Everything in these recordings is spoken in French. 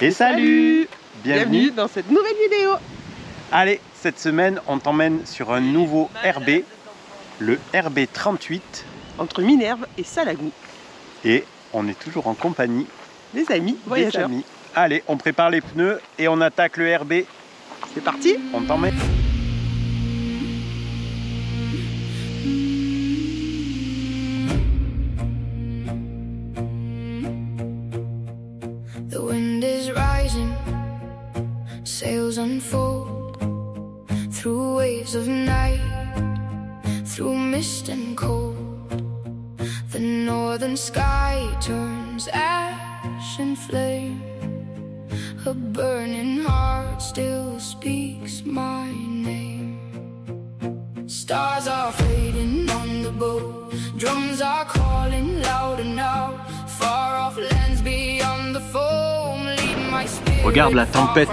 Et salut! Bienvenue dans cette nouvelle vidéo. Allez, cette semaine, on t'emmène sur un nouveau RB, le RB 38. Entre Minerve et Salagou. Et on est toujours en compagnie des amis voyageurs. Des amis. Allez, on prépare les pneus et on attaque le RB. C'est parti! On t'emmène. The wind is rising, sails unfold through waves of night, through mist and cold. The northern sky turns ash and flame. A burning heart still speaks my name. Stars are fading on the boat, drums are calling louder now. Far off lands beyond the foam, lead my spirit. Regarde la tempête.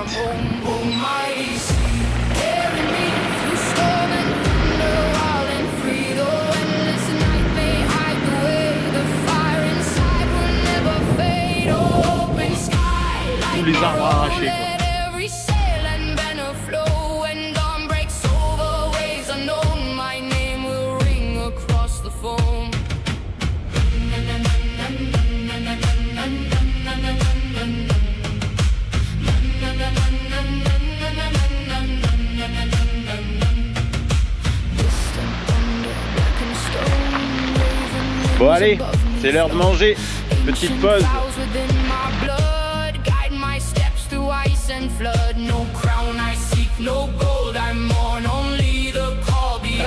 Tous les arbres arrachés quoi. Bon allez, c'est l'heure de manger. Petite pause.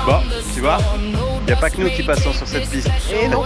Bon, tu vois, il n'y a pas que nous qui passons sur cette piste. Et non.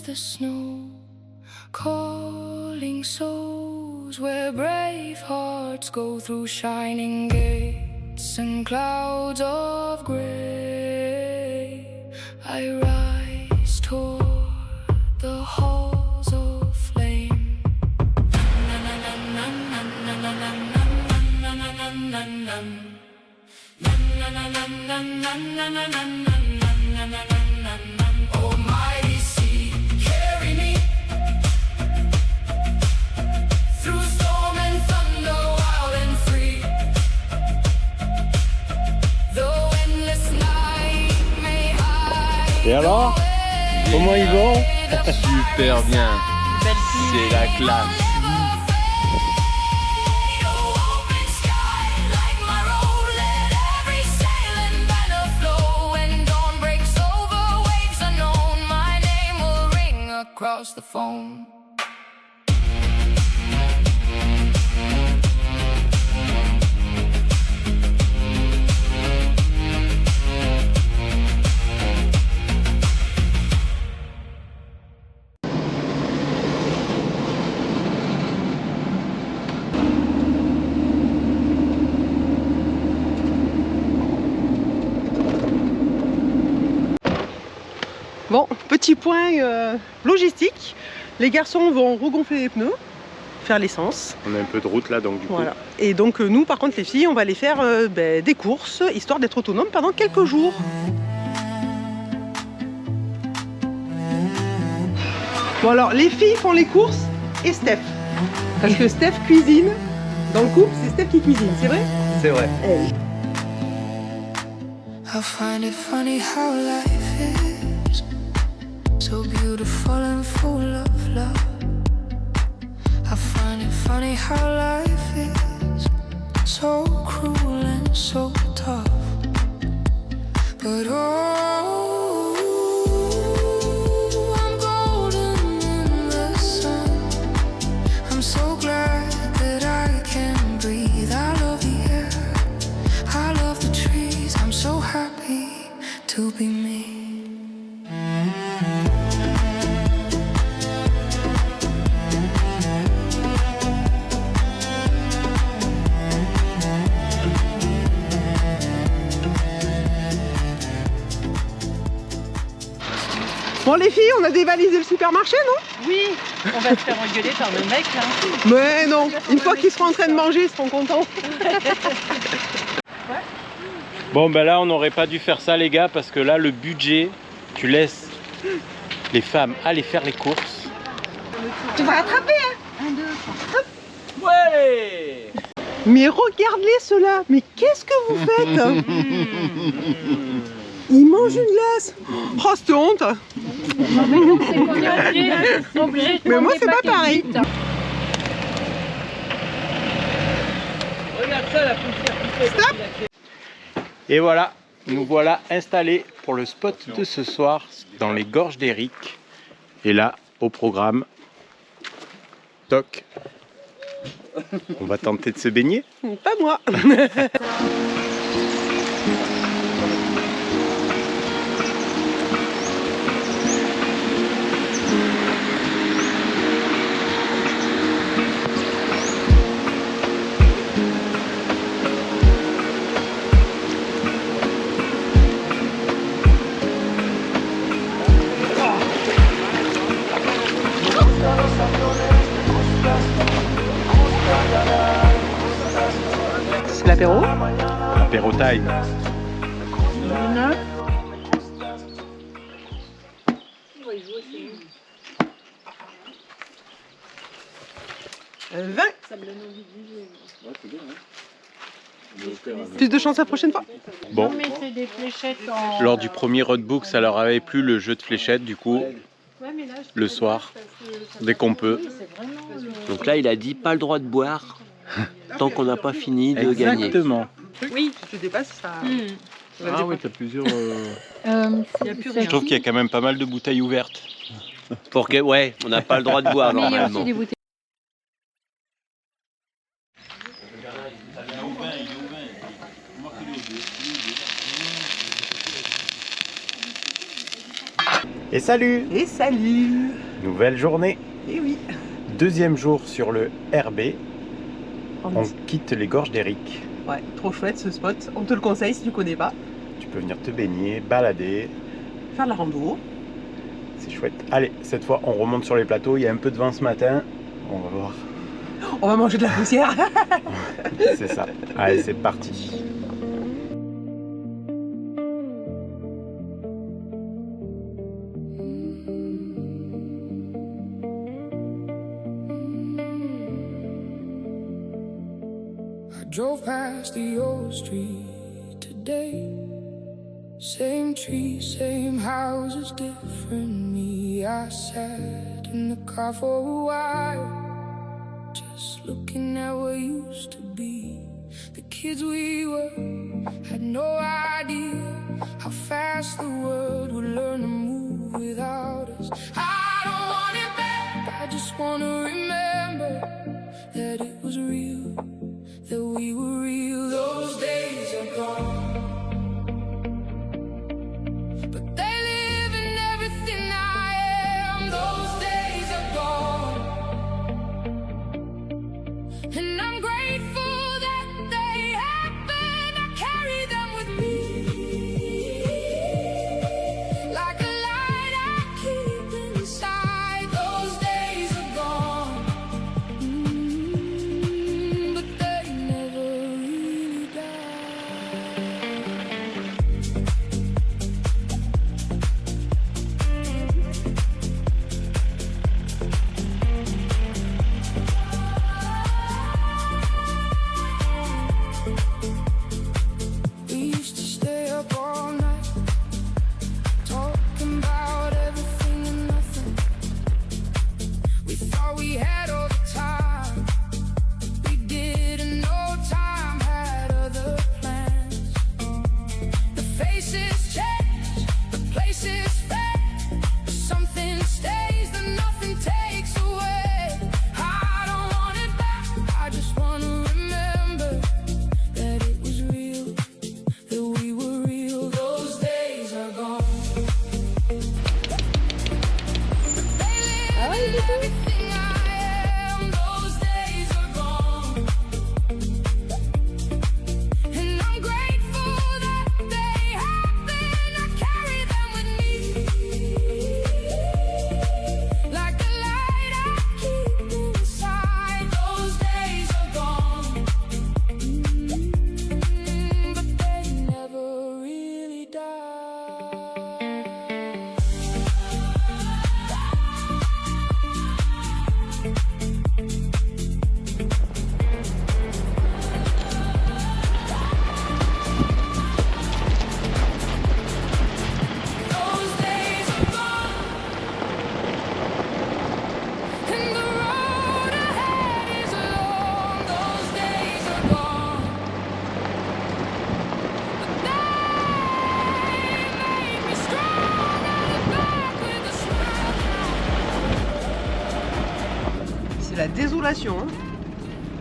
The snow calling souls where brave hearts go through shining gates and clouds of gray. I rise toward the halls of flame. Oh mighty sea, carry me through storm and thunder, wild and free. Though endless night may hide. Et alors, comment ils vont? Super bien. C'est la classe. Across the phone. Bon, petit point logistique. Les garçons vont regonfler les pneus, faire l'essence. On a un peu de route là, donc du coup. Voilà. Et donc nous, par contre, les filles, on va aller faire des courses, histoire d'être autonomes pendant quelques jours. Bon alors, les filles font les courses et Steph. Parce que Steph cuisine. Dans le couple, c'est Steph qui cuisine, c'est vrai? C'est vrai. Elle. I find it funny how life is so beautiful and full of love. I find it funny how life is so cruel and so tough. But oh, I'm golden in the sun. I'm so glad that I can breathe. I love the air, I love the trees. I'm so happy to be me. Bon les filles, on a dévalisé le supermarché, non? Oui, on va se faire engueuler par le mec là. Mais non, une fois qu'ils seront en train de manger, ils seront contents. Bon ben là on n'aurait pas dû faire ça les gars, parce que là le budget, tu laisses les femmes aller faire les courses. Tu vas rattraper, hein? 1, 2, 3. Ouais. Mais regardez ceux-là, mais qu'est-ce que vous faites? Ils mangent une glace. Oh, cette honte. C'est qu'on est obligé de Mais moi, prendre c'est des pas paquets pareil. vite. Regarde ça, la poussière qui fait. Stop. Et voilà, nous voilà installés pour le spot de ce soir dans les gorges d'Éric. Et là, au programme, toc, on va tenter de se baigner. Pas moi. C'est l'apéro. Apéro time. 20. Plus de chance la prochaine fois. Bon, Mettez des fléchettes en... lors du premier roadbook, ça leur avait plu le jeu de fléchettes, du coup, le soir, dès qu'on peut. Donc là, il a dit pas le droit de boire tant qu'on n'a pas fini de gagner. Exactement. Oui. Si tu dépasses, ça. Ah oui, t'as plusieurs. Il y a plus Je trouve qu'il y a quand même pas mal de bouteilles ouvertes. Pour que, ouais, on n'a pas le droit de boire Mais il y a normalement. aussi des bouteilles. Et salut! Et salut. Nouvelle journée. Et oui. Deuxième jour sur le RB. On quitte les gorges d'Éric. Ouais, trop chouette ce spot. On te le conseille si tu connais pas. Tu peux venir te baigner, balader. Faire de la rando. C'est chouette. Allez, cette fois, on remonte sur les plateaux. Il y a un peu de vent ce matin. On va voir. On va manger de la poussière. C'est ça. Allez, c'est parti. I drove past the old street today. Same trees, same houses, different me. I sat in the car for a while, just looking at what used to be. The kids we were had no idea how fast the world would learn to move without us. I don't want it back, I just want to remember that it was real, that we were real. Those days are gone, but they live in everything I am. Those days are gone, and I'm grateful that they happened. I carry them with me, la désolation. Hein.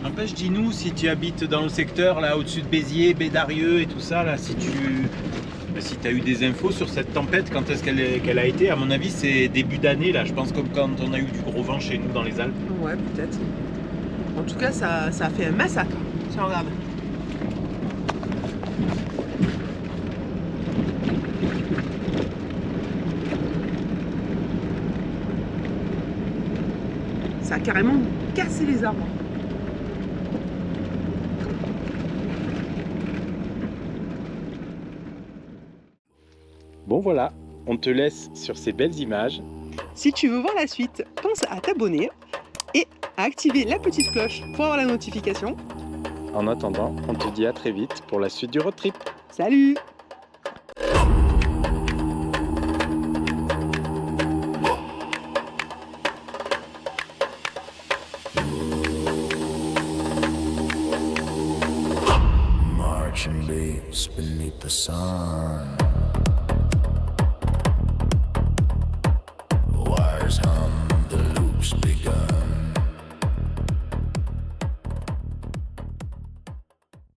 N'empêche, dis-nous si tu habites dans le secteur là au-dessus de Béziers, Bédarieux et tout ça, là, si tu as eu des infos sur cette tempête, quand est-ce qu'elle a été? À mon avis, c'est début d'année là, je pense, comme quand on a eu du gros vent chez nous dans les Alpes. Ouais, peut-être. En tout cas, ça a fait un massacre. Tiens, regarde. Ça a carrément cassé les arbres. Bon voilà, on te laisse sur ces belles images. Si tu veux voir la suite, pense à t'abonner et à activer la petite cloche pour avoir la notification. En attendant, on te dit à très vite pour la suite du road trip. Salut! Marching leaves beneath the sun.